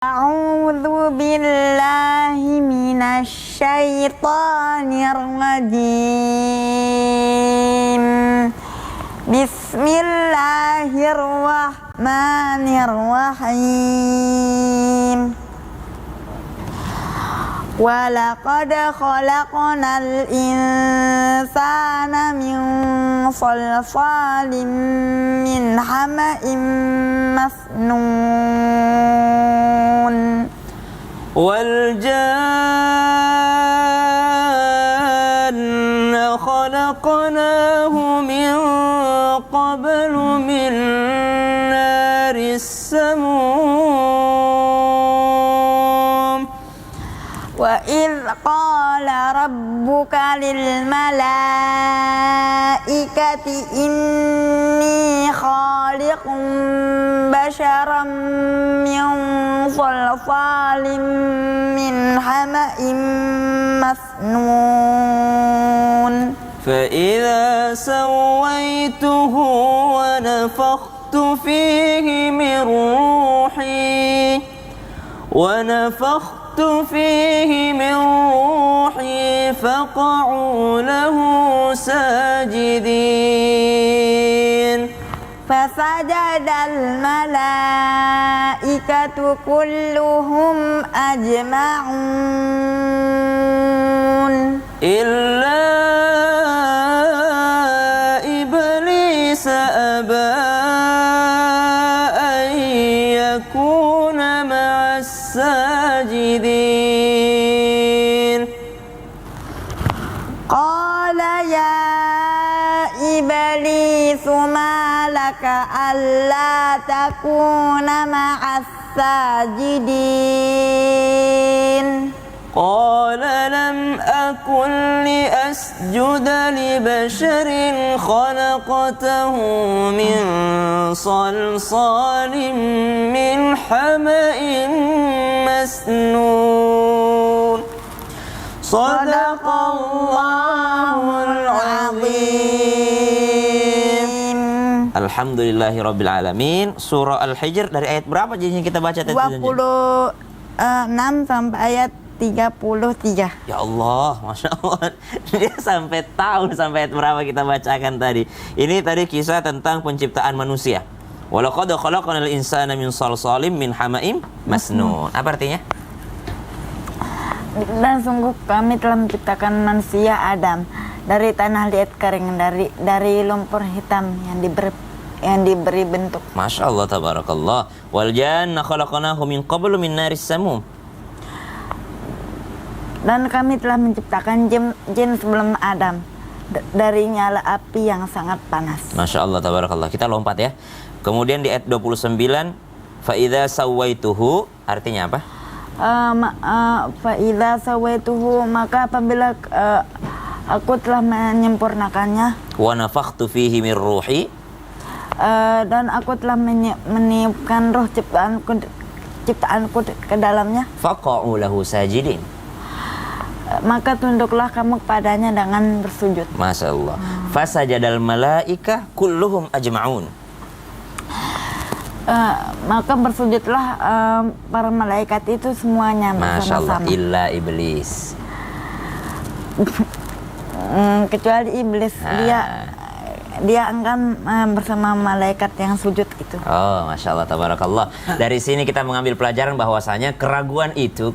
A'udzu billahi minasy syaithanir rajim. Bismillahirrahmanirrahim. Walaqad khalaqnal insana min salsalin min hama'in masnun. والجان خلقناه من قبل من نار السموم وإذ قال ربك للملائكة إني خالق بشرا من صلصال من حمأ مسنون فإذا سويته ونفخت فيه من روحي فقعوا له ساجدين فسجد الملائكة كلهم أجمعون إلا إبليس أبى أن يكون مع الساجدين قال يا إبليس ما لك ألا تكون مع الساجدين قال لم أكن لأسجد لبشر خلقته من صلصال من حمأ مسنون صدق الله العظيم. Alhamdulillahirabbil alamin. Surah Al-Hijr dari ayat berapa jadinya kita baca tadi? 26 sampai ayat 33. Ya Allah, Masya Allah. Dia sampai tahu sampai ayat berapa kita bacakan tadi. Ini tadi kisah tentang penciptaan manusia. Walaqad khalaqnal insana min salsalim min hama'im masnun. Apa artinya? Dan sungguh kami telah menciptakan manusia Adam dari tanah liat kering, dari lumpur hitam yang diberi bentuk. Masya Allah, tabarakallah. Wal janna khalaqnahu min qablu min naris samum. Dan kami telah menciptakan jin sebelum Adam dari nyala api yang sangat panas. Masya Allah, tabarakallah. Kita lompat ya. Kemudian di ayat 29, fa idza sawaituhu, artinya apa? Fa idza sawaituhu, maka apabila aku telah menyempurnakannya, wa nafakhtu fihi min ruhi, dan aku telah meniupkan roh ciptaanku ke dalamnya, faqa'u lahu sajidin, maka tunduklah kamu kepadanya dengan bersujud. Masya Allah. Fasajadal malaika kulluhum ajma'un. Maka bersujudlah para malaikat itu semuanya Masya Allah, bersama-sama. illa iblis. Kecuali iblis, dia enggan bersama malaikat yang sujud itu. Oh, Masya Allah, tabarakallah. Dari sini kita mengambil pelajaran bahwasanya keraguan itu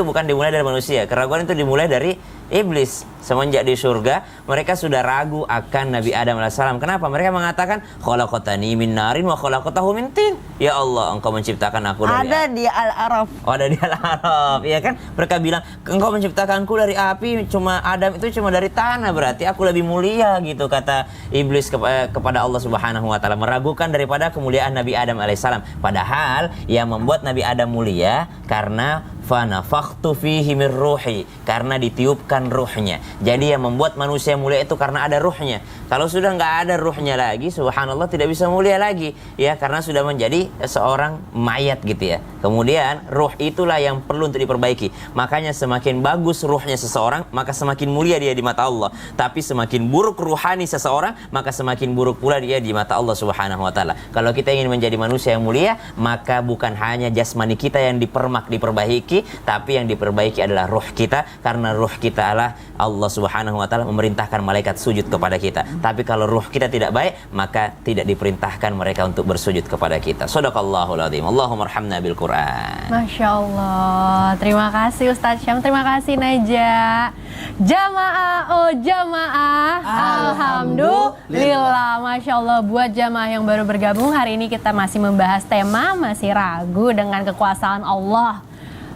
bukan dimulai dari manusia. Keraguan itu dimulai dari iblis. Semenjak di surga, mereka sudah ragu akan Nabi Adam AS. Kenapa? Mereka mengatakan, khalaqtani min narin wa khalaqtahu min tin. Ya Allah, engkau menciptakan aku dari Ada di Al-A'raf. Oh, ada di Al-A'raf, ya kan? Mereka bilang, engkau menciptakanku dari api, Adam itu cuma dari tanah, berarti aku lebih mulia gitu, kata iblis kepada Allah Subhanahu wa taala, meragukan daripada kemuliaan Nabi Adam alaihissalam. Padahal yang membuat Nabi Adam mulia karena fanafakhtu fihi min ruhi, karena ditiupkan ruhnya. Jadi yang membuat manusia mulia itu karena ada ruhnya. Kalau sudah nggak ada ruhnya lagi, subhanallah tidak bisa mulia lagi, ya, karena sudah menjadi seorang mayat gitu ya. Kemudian ruh itulah yang perlu untuk diperbaiki. Makanya semakin bagus ruhnya seseorang, maka semakin mulia dia di mata Allah. Tapi semakin buruk ruhani seseorang, maka semakin buruk pula dia di mata Allah Subhanahu wa taala. Kalau kita ingin menjadi manusia yang mulia, maka bukan hanya jasmani kita yang diperbaiki, tapi yang diperbaiki adalah ruh kita, karena ruh kita adalah Allah Subhanahu wa taala memerintahkan malaikat sujud kepada kita. Tapi kalau ruh kita tidak baik, maka tidak diperintahkan mereka untuk bersujud kepada kita. Shadaqallahul azim. Allahumma arhamna bil Quran. Masya Allah. Terima kasih Ustadz Syam, terima kasih Naja. Jamaah, oh jamaah, alhamdulillah. Masya Allah, buat jamaah yang baru bergabung, hari ini kita masih membahas tema masih ragu dengan kekuasaan Allah.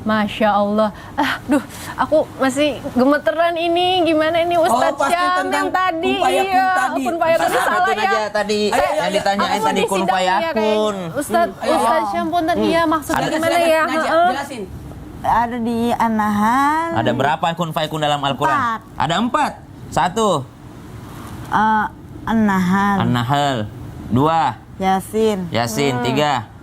Masya Allah, aduh, aku masih gemeteran ini. Gimana ini Ustadz Syam yang tadi? Iya, kun fayakun salah ya. Tadi yang ditanyain tadi kun fayakun. Ustadz Syam pun tadi ya, maksudnya gimana ya? Jelasin. Ada di An-Nahl. Ada berapa kun fayakun dalam Al-Quran? 4. Ada 4. 1 An-Nahl. An-Nahl. 2 Yasin. 3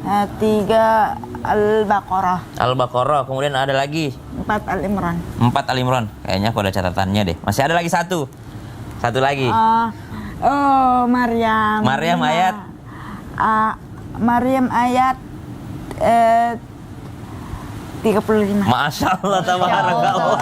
3 Al-Baqarah. Al-Baqarah. Kemudian ada lagi 4 Al-Imran. 4 Al-Imran. Kayaknya aku ada catatannya deh. Masih ada lagi satu lagi. Maryam. Maryam ayat Maryam ayat 35. Masya Allah, tabarakallah.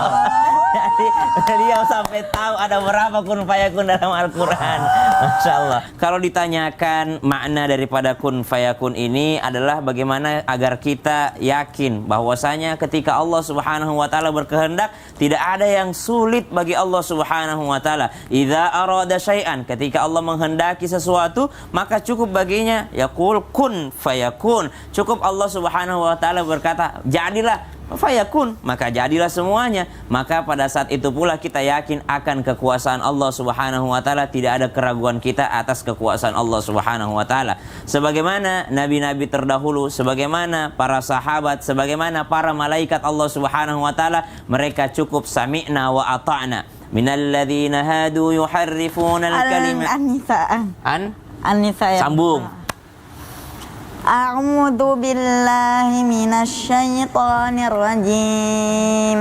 Jadi beliau sampai tahu ada berapa kun fayakun dalam Al-Quran. Masya Allah. Kalau ditanyakan makna daripada kun fayakun ini adalah bagaimana agar kita yakin bahwasanya ketika Allah Subhanahu wa taala berkehendak, tidak ada yang sulit bagi Allah Subhanahu wa taala. Idza arada syai'an, ketika Allah menghendaki sesuatu, maka cukup baginya yaqul kun fayakun. Cukup Allah Subhanahu wa taala berkata, jadilah, fayakun, maka jadilah semuanya. Maka pada saat itu pula kita yakin akan kekuasaan Allah Subhanahu wa taala, tidak ada keraguan kita atas kekuasaan Allah Subhanahu wa taala. Sebagaimana nabi-nabi terdahulu, sebagaimana para sahabat, sebagaimana para malaikat Allah Subhanahu wa taala, mereka cukup sami'na wa ata'na. Minalladzina hadu yuharrifuna al-kalima An-Nisa. Sambung. A'udzu billahi minasyaitonir rajim.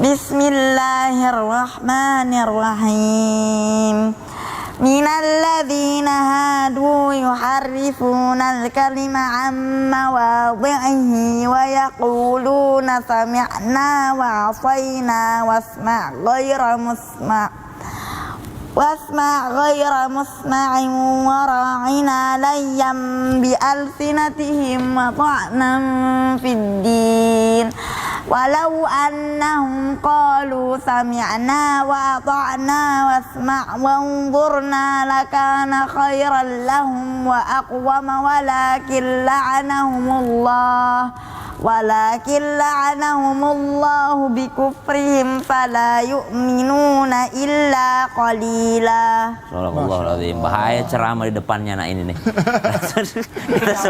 Bismillahirrahmanirrahim. Minal ladzina hadu yuharrifuna al-kalima 'an mawadhi'ihi wa yaquluna sami'na wa 'asayna واسمع غير مسمع وراعنا ليا بألسنتهم وطعنا في الدين ولو أنهم قالوا سمعنا وأطعنا واسمع وانظرنا لكان خيرا لهم وأقوم ولكن لعنهم الله بكفرهم فلا يؤمنون إلا قليلا. Astagfirullahaladzim. Bahaya ceramah di depannya anak ini nih. Kita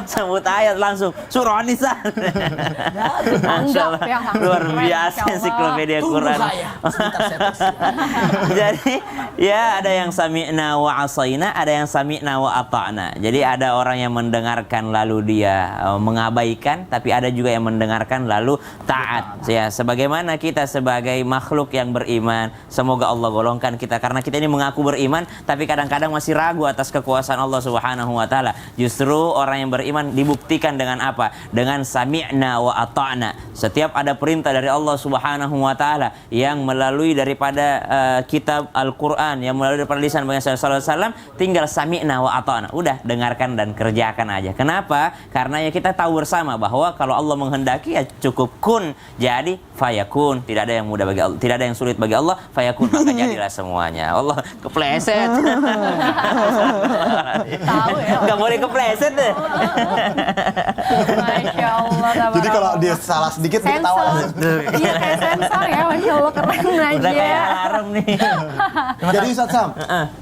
sebut ayat langsung surah An-Nisa. Luar biasa ensiklopedia Quran. Jadi ya ada yang sami'na wa asaina, ada yang sami'na wa ata'na. Jadi ada orang yang mendengarkan lalu dia mengabaikan, tapi ada juga yang mendengarkan lalu taat. Ya, sebagaimana kita sebagai makhluk yang beriman, semoga Allah golongkan kita, karena kita ini mengaku beriman tapi kadang-kadang masih ragu atas kekuasaan Allah Subhanahu wa taala. Justru orang yang beriman dibuktikan dengan apa? Dengan sami'na wa ata'na. Setiap ada perintah dari Allah Subhanahu wa taala yang melalui daripada kitab Al-Qur'an, yang melalui daripada lisan Nabi sallallahu alaihi wasallam, tinggal sami'na wa ata'na. Udah, dengarkan dan kerjakan aja. Kenapa? Karena ya kita tahu bersama bahwa kalau Allah menghendaki ya cukup kun, jadi fayakun. Tidak ada yang mudah bagi Allah, tidak ada yang sulit bagi Allah, fayakun, maka jadilah semuanya. Allah kepleset. Tahu ya. Gak boleh kepleset deh. Masya Allah. Jadi kalau dia salah sedikit dia ketawa. Iya, kayak sensor ya. Masya Allah, keren aja. Udah kayak alarm nih. Jadi Ustaz Sam,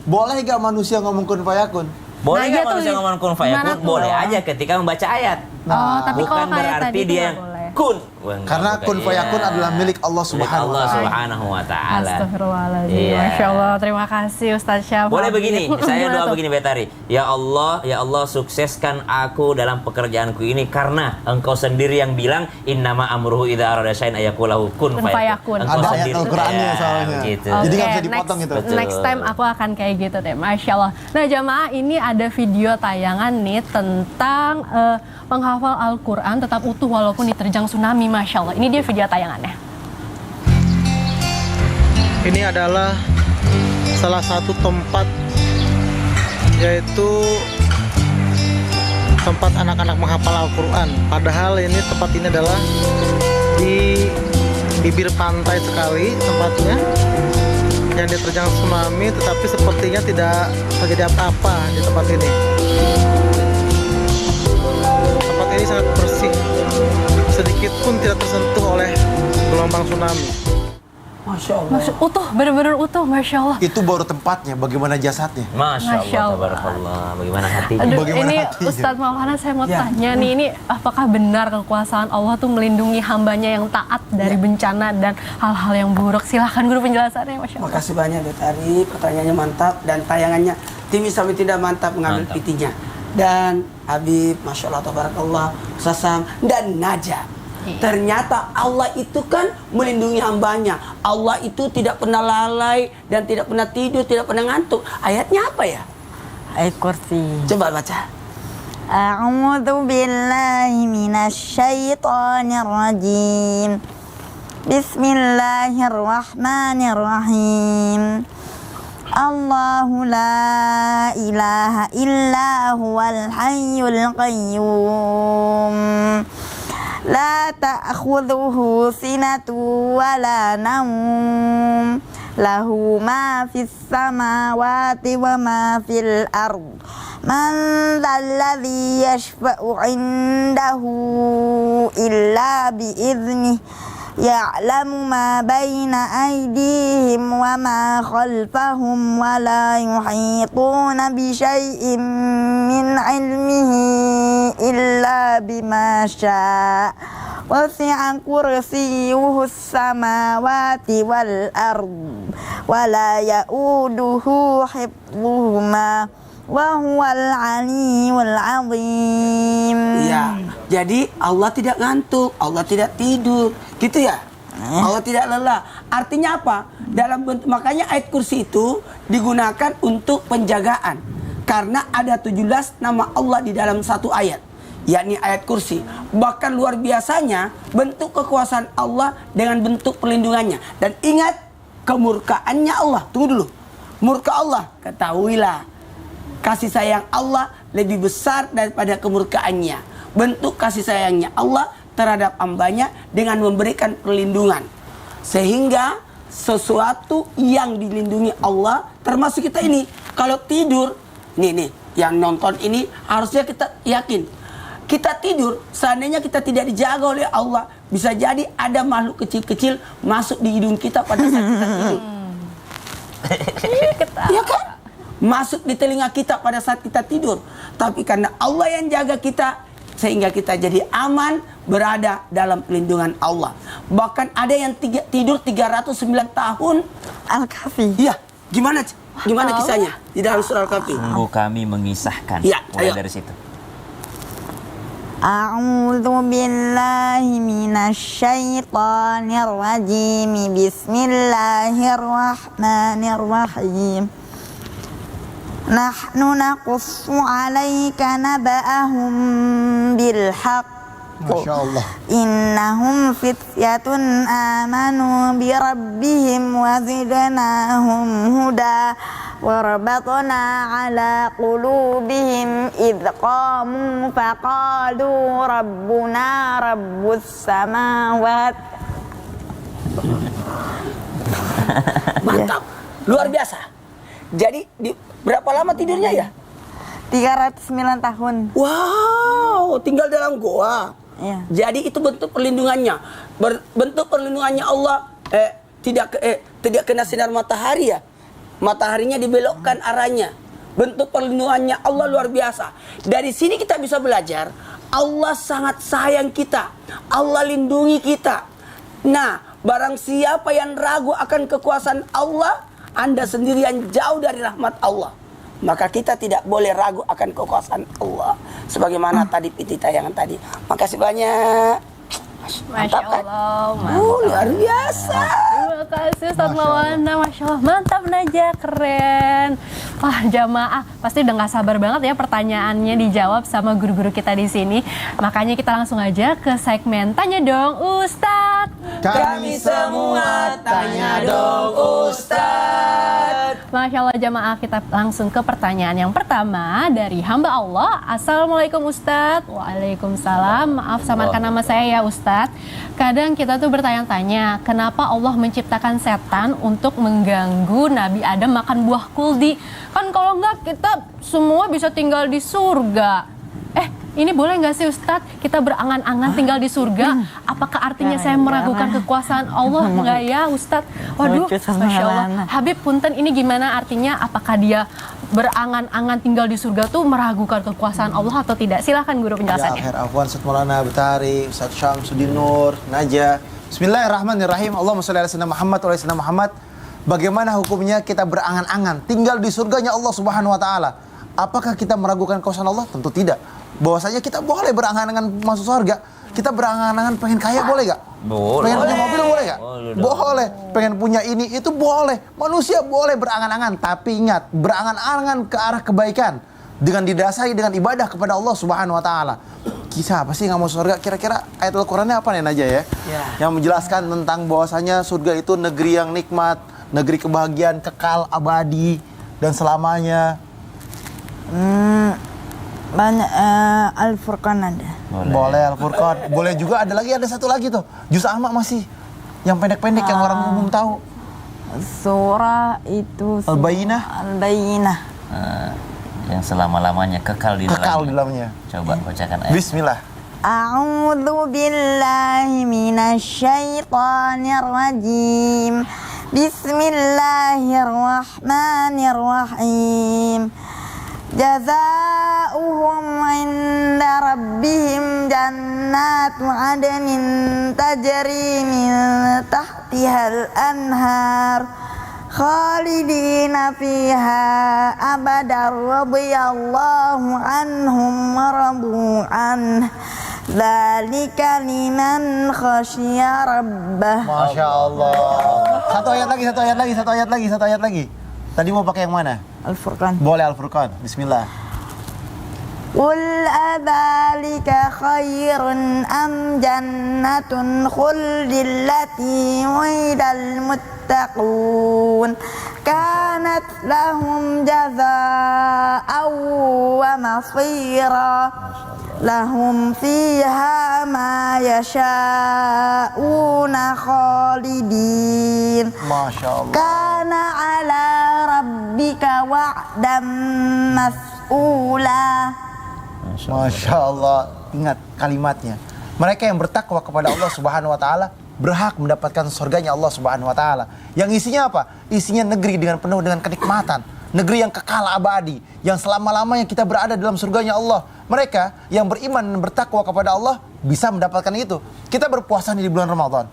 boleh gak manusia ngomong kun fayakun? Boleh Nah, nggak iya tuh, manusia ngomong kun fayakun? gimana tuh? Boleh aja ketika membaca ayat. Oh, tapi Bukan kalau kayak berarti tadi dia nggak boleh. kun. Wah, enggak, Karena bukan. kun fayakun Iya. adalah milik Allah Milik Subhanahu Allah wa taala. Subhanahu wa taala. Astagfirullahaladzim. Iya. Masya Allah, terima kasih Ustaz Syafaq. Boleh begini, saya Gimana doa tuh? begini Betari. Ya Allah sukseskan aku dalam pekerjaanku ini karena Engkau sendiri yang bilang innama amruhu idza arada syai'an ayaqulahu kun Kun fayakun. Engkau Ada ayat sendiri. Al-Qur'annya Ya, soalnya. begitu. Jadi nggak Oke, bisa dipotong itu. Betul. Next time aku akan kayak gitu deh, Masya Allah. Nah jamaah, ini ada video tayangan nih tentang penghafal Al-Quran tetap utuh walaupun diterjang tsunami, Masya Allah. Ini dia video tayangannya. Ini adalah salah satu tempat, yaitu tempat anak-anak menghafal Al-Quran. Padahal tempat ini adalah di bibir pantai sekali tempatnya, yang diterjang tsunami, tetapi sepertinya tidak terjadi apa-apa di tempat ini. Tempat ini sangat bersih, sedikit pun tidak tersentuh oleh gelombang tsunami. Masya Allah. Utuh, benar-benar utuh, Masya Allah. Itu baru tempatnya, bagaimana jasadnya? Masya Masya Allah, Allah. tabarakallah. Bagaimana hatinya? Aduh, Bagaimana ini hatinya? Ustadz Maulana saya mau Ya. tanya nih, ini apakah benar kekuasaan Allah tuh melindungi hambanya yang taat dari bencana dan hal-hal yang buruk? Silahkan guru penjelasannya, Masya Allah. Makasih banyak Betari, pertanyaannya mantap dan tayangannya tim Islam tidak mantap mengambil Mantap. PT-nya. Dan Habib, Masya Allah, Tabarakallah, Sasam, dan Najah. Ternyata Allah itu kan melindungi hambanya. Allah itu tidak pernah lalai dan tidak pernah tidur, tidak pernah ngantuk. Ayatnya apa ya? Ayat kursi. Coba baca. A'udzu billahi minasyaitonir rajim. Bismillahirrahmanirrahim. Allahu la ilaha illa huwal hayyul qayyum. La ta'khudhuhu sinatun wa la nawm. Lahu ma fis samawati wa ma fil ard. Man dzalladzi yashfa'u 'indahu illa bi'idhnihi. Ya'lamu ma baina aydihim wa ma khalfahum wa la yuhituna bi syai'in min 'ilmihi illa bima syaa. Wasi'a kursiyyuhu as-samawati wal ard wa la ya'uduhu hifdhuhuma wa huwal 'aliyyul 'azim. Iya. Jadi Allah tidak ngantuk, Allah tidak tidur, gitu ya. Allah tidak lelah. Artinya apa? Makanya ayat kursi itu digunakan untuk penjagaan. Karena ada 17 nama Allah di dalam satu ayat, yakni ayat kursi. Bahkan luar biasanya bentuk kekuasaan Allah dengan bentuk perlindungannya. Dan ingat kemurkaannya Allah. Tunggu dulu. Murka Allah, ketahuilah kasih sayang Allah lebih besar daripada kemurkaannya. Bentuk kasih sayangnya Allah terhadap hambanya dengan memberikan perlindungan. Sehingga sesuatu yang dilindungi Allah, termasuk kita ini. Kalau tidur, nih yang nonton ini harusnya kita yakin. Kita tidur, seandainya kita tidak dijaga oleh Allah, bisa jadi ada makhluk kecil-kecil masuk di hidung kita pada saat kita tidur. Iya kan? Masuk di telinga kita pada saat kita tidur. Tapi karena Allah yang jaga kita, sehingga kita jadi aman berada dalam pelindungan Allah. Bahkan ada yang tidur 309 tahun. Al-Kahfi. Iya, gimana kisahnya di dalam surah Al-Kahfi? Sungguh kami mengisahkan. Ya, Mulai ayo. dari situ. A'udzu billahi minasyaitonir rajim. Bismillahirrahmanirrahim. Nahnu naqussu 'alaika naba'ahum bil haqq. Masya Allah. Innahum fityatun amanu bi rabbihim wa zidnahum huda wa rabatna ala qulubihim idh qamu faqalu rabbuna rabbus samawati. Mantap, luar biasa. Jadi berapa lama tidurnya ya? 309 tahun. Wow, tinggal dalam goa. Iya. Jadi itu bentuk perlindungannya. Bentuk perlindungannya Allah tidak kena sinar matahari ya. Mataharinya dibelokkan arahnya. Bentuk perlindungannya Allah luar biasa. Dari sini kita bisa belajar Allah sangat sayang kita. Allah lindungi kita. Nah, barang siapa yang ragu akan kekuasaan Allah, Anda sendirian jauh dari rahmat Allah. Maka kita tidak boleh ragu akan kekuasaan Allah. Sebagaimana tadi PT tayangan tadi. Makasih banyak. Masya Allah, Luar biasa. Terima kasih Ustaz Maulana, Masya Allah, mantap Najah, keren. Wah, jamaah pasti udah nggak sabar banget ya pertanyaannya dijawab sama guru-guru kita di sini. Makanya kita langsung aja ke segmen Tanya Dong Ustadz. Kami semua tanya dong Ustadz. Masya Allah jamaah, kita langsung ke pertanyaan yang pertama dari hamba Allah. Assalamualaikum Ustadz. Waalaikumsalam. Maaf samakan nama saya ya Ustadz. Kadang kita tuh bertanya-tanya, kenapa Allah menciptakan setan untuk mengganggu Nabi Adam makan buah kuldi? Kan kalau enggak kita semua bisa tinggal di surga. Ini boleh nggak sih Ustadz kita berangan-angan tinggal di surga? Apakah artinya saya meragukan kekuasaan Allah? Enggak ya Ustadz? Waduh, Masya Allah. Habib punten, ini gimana artinya? Apakah dia berangan-angan tinggal di surga tuh meragukan kekuasaan Allah atau tidak? Silahkan guru penjelasannya. Ya, Afwan, Ustaz Maulana Betari, Ustaz Syamsuddin Nur, Najah. Bismillahirrahmanirrahim. Allahumma sholli ala sayyidina Muhammad wa ala sayyidina Muhammad. Bagaimana hukumnya kita berangan-angan tinggal di surganya Allah Subhanahu wa taala? Apakah kita meragukan kekuasaan Allah? Tentu tidak. Bahwasanya kita boleh berangan-angan masuk surga. Kita berangan-angan pengen kaya boleh gak? Boleh. Pengen punya mobil boleh gak? Boleh. Pengen punya ini itu boleh. Manusia boleh berangan-angan, tapi ingat, berangan-angan ke arah kebaikan dengan didasari dengan ibadah kepada Allah Subhanahu wa taala. Kisah apa sih nggak mau surga? Kira-kira ayat Al-Qur'annya apa nih Najah ya? Yang menjelaskan tentang bahwasanya surga itu negeri yang nikmat, negeri kebahagiaan kekal abadi dan selamanya. Banyak Al-Furqan ada. Boleh Al-Furqan. Boleh juga ada satu lagi tuh. Juz Amma masih yang pendek-pendek yang orang umum tahu. Surah itu Al-Bayyinah. Al-Bayyinah. Yang selama-lamanya kekal di dalamnya. Coba bacakan ayat. Bismillah. A'udzu billahi minasyaitonir rajim. Bismillahirrahmanirrahim. Jazaohum 'inda rabbihim jannatu 'adnin tajri min tahtihal anhar khalidina fiha abadan radhiyallahu anhum wa radu an dzalika liman khasyiya rabbah. Masya Allah. Satu ayat lagi. Tadi mau pakai yang mana? Al-Furqan. Boleh Al-Furqan. Bismillah. Qul adzalika khairun am jannatun khuldil lati wa'idal muttaqun kanat lahum jazaa'an wa masira lahum fiha ma yasha'una khalidin. Masya Allah. Kana ala rabbika wa'dam mas'ula. Masya Allah. Ingat kalimatnya. Mereka yang bertakwa kepada Allah Subhanahu wa taala berhak mendapatkan surganya Allah Subhanahu wa taala. Yang isinya apa? Isinya negeri dengan penuh dengan kenikmatan, negeri yang kekal abadi, yang selama-lamanya kita berada dalam surganya Allah. Mereka yang beriman dan bertakwa kepada Allah bisa mendapatkan itu. Kita berpuasa nih di bulan Ramadan.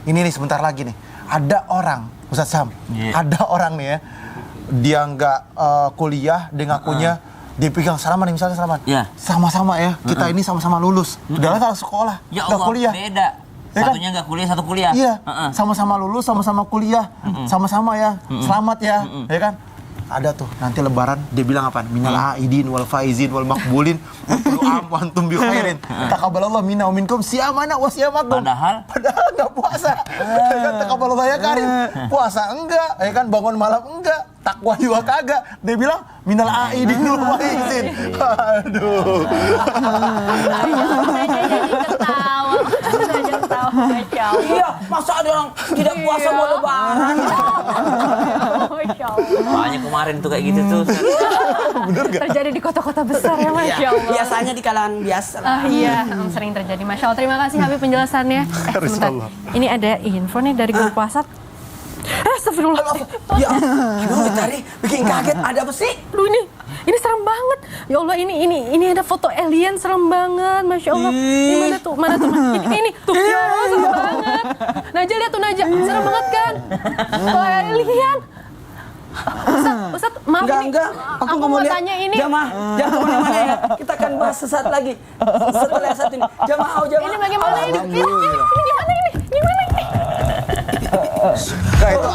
Ini nih sebentar lagi nih. Ada orang, Ustaz Sam, ada orang nih ya, dia nggak kuliah, dia ngakunya dia pegang salaman nih, misalnya salaman. Sama-sama ya, kita ini sama-sama lulus. Udah lah sekolah, Ya nggak Allah, kuliah. beda. Satunya nggak kuliah, satu kuliah. Iya, sama-sama lulus, sama-sama kuliah, sama-sama ya, selamat ya, ya kan? Ada tuh nanti lebaran dia bilang apa? Minal aidin wal faizin wal makbulin kullu am wa antum bi khairin. Taqabbalallahu minna wa minkum siyamana wa siyamakum. Padahal enggak puasa. Ya kan taqabbalallahu ya karim. Puasa enggak, ya kan bangun malam enggak, takwa juga kagak. Dia bilang minal aidin wal faizin. Aduh. Iya, masa ada orang tidak puasa mau lebaran? banyak kemarin tuh kayak gitu tuh. Bener gak? Terjadi di kota-kota besar ya Masya Allah. Biasanya di kalangan biasa lah. Iya, sering terjadi. Masya Allah, terima kasih Habib penjelasannya. Sebentar, ini ada info nih dari grup WhatsApp. Astagfirullah. Ya, aduh tadi bikin kaget. Ada apa sih? Aduh Ini serem banget. Ya Allah, ini ada foto alien serem banget. Masya Allah. Ini mana tuh? Mana tuh? Ini tuh. Ya Allah, serem banget. Naja, lihat tuh Naja. Serem banget kan? Foto alien. Ustaz, maaf ini. Enggak. Aku nggak mau lihat. tanya ini. Jamaah, jangan kemana-mana ya. Kita akan bahas sesaat lagi. Setelah saat ini. Jamaah. Ini bagaimana ini? Ini gimana ini? Gimana ini? Enggak, itu